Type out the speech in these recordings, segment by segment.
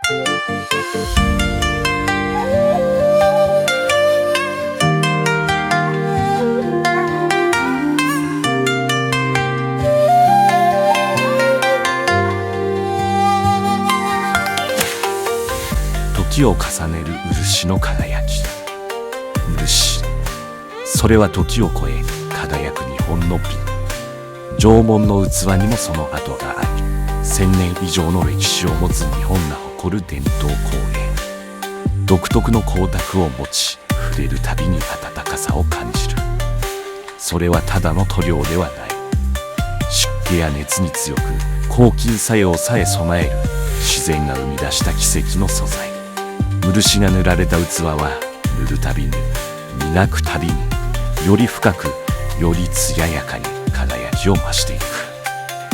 時を重ねる漆の輝き。漆、それは時を超え輝く日本の美。縄文の器にもその跡があり、1000年以上の歴史を持つ日本が誇る伝統工芸。独特の光沢を持ち、触れるたびに温かさを感じる。それはただの塗料ではない。湿気や熱に強く抗菌作用さえ備える自然が生み出した奇跡の素材。漆が塗られた器は塗るたびに、磨くたびに、より深くより艶やかに輝きを増していく。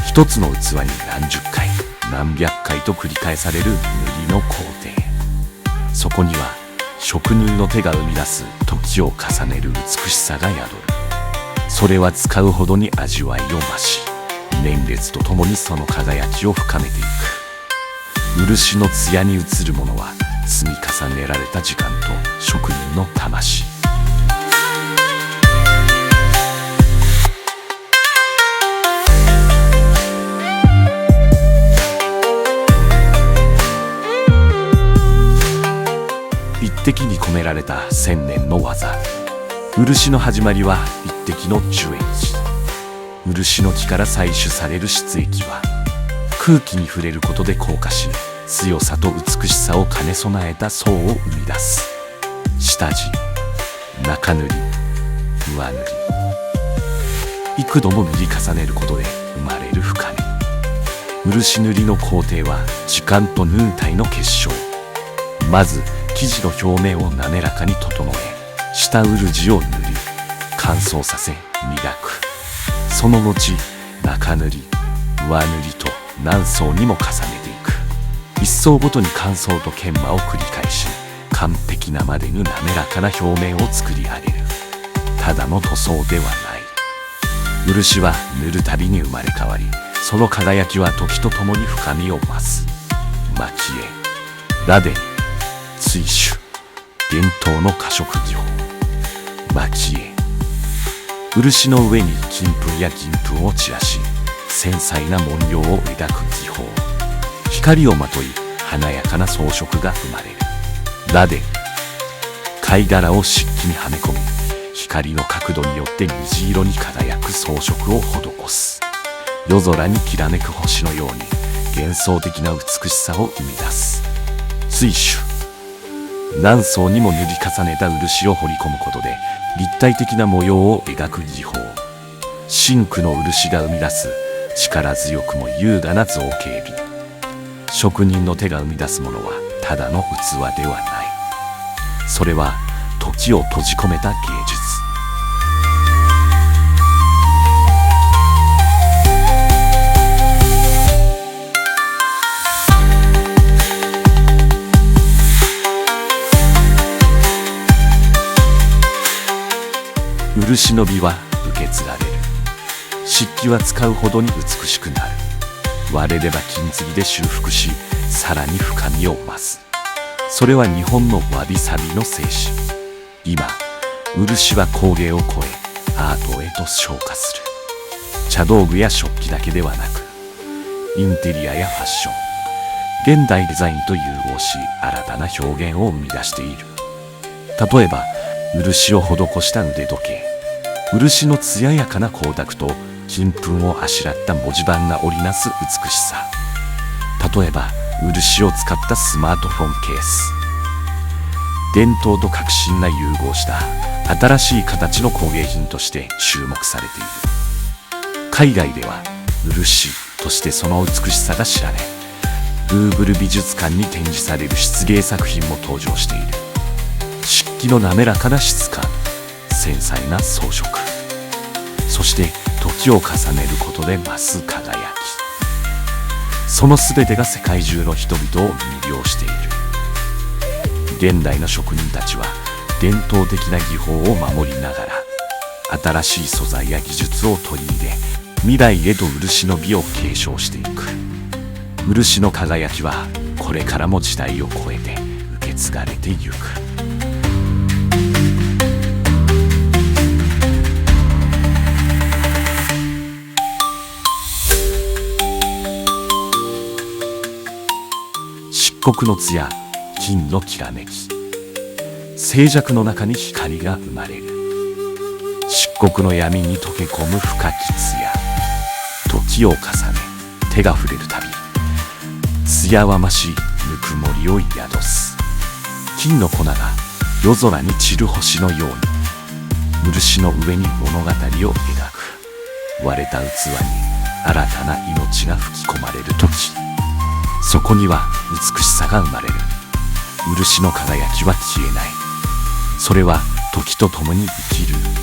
一つの器に何十回何百回と繰り返される塗りの工程。そこには職人の手が生み出す時を重ねる美しさが宿る。それは使うほどに味わいを増し、年月とともにその輝きを深めていく。漆の艶に映るものは積み重ねられた時間と職人の魂。一滴に込められた1000年の技。漆の始まりは一滴の樹液。漆の木から採取される質液は空気に触れることで硬化し、強さと美しさを兼ね備えた層を生み出す。下地、中塗り、上塗り、幾度も塗り重ねることで生まれる深み。漆塗りの工程は時間とヌー体の結晶。まず生地の表面を滑らかに整え、下漆を塗り乾燥させ磨く。その後中塗り、上塗りと何層にも重ねていく。一層ごとに乾燥と研磨を繰り返し、完璧なまでに滑らかな表面を作り上げる。ただの塗装ではない。漆は塗るたびに生まれ変わり、その輝きは時とともに深みを増す。蒔絵、螺鈿、水朱、伝統の化色技法。蒔絵、漆の上に金粉や銀粉を散らし、繊細な文様を描く技法。光をまとい華やかな装飾が生まれる。螺鈿、貝殻を漆器にはめ込み、光の角度によって虹色に輝く装飾を施す。夜空にきらめく星のように幻想的な美しさを生み出す。水朱、何層にも塗り重ねた漆を彫り込むことで立体的な模様を描く技法。真紅の漆が生み出す力強くも優雅な造形美。職人の手が生み出すものはただの器ではない。それは時を閉じ込めた芸術。漆の美は受け継がれる。漆器は使うほどに美しくなる。割れれば金継ぎで修復し、さらに深みを増す。それは日本のわびさびの精神。今、漆は工芸を超えアートへと昇華する。茶道具や食器だけではなく、インテリアやファッション、現代デザインと融合し、新たな表現を生み出している。例えば漆を施した腕時計。漆の艶やかな光沢と金粉をあしらった文字盤が織りなす美しさ。例えば漆を使ったスマートフォンケース。伝統と革新が融合した新しい形の工芸品として注目されている。海外では漆としてその美しさが知られ、ルーブル美術館に展示される漆芸作品も登場している。漆器の滑らかな質感、繊細な装飾、そして時を重ねることで増す輝き。その全てが世界中の人々を魅了している。現代の職人たちは伝統的な技法を守りながら、新しい素材や技術を取り入れ、未来へと漆の美を継承していく。漆の輝きはこれからも時代を超えて受け継がれてゆく。漆黒の艶、金のきらめき、静寂の中に光が生まれる。漆黒の闇に溶け込む深き艶、時を重ね手が触れるたび艶は増しぬくもりを宿す。金の粉が夜空に散る星のように漆の上に物語を描く。割れた器に新たな命が吹き込まれる時、そこには美しさが生まれる。漆の輝きは消えない。それは時とともに生きる。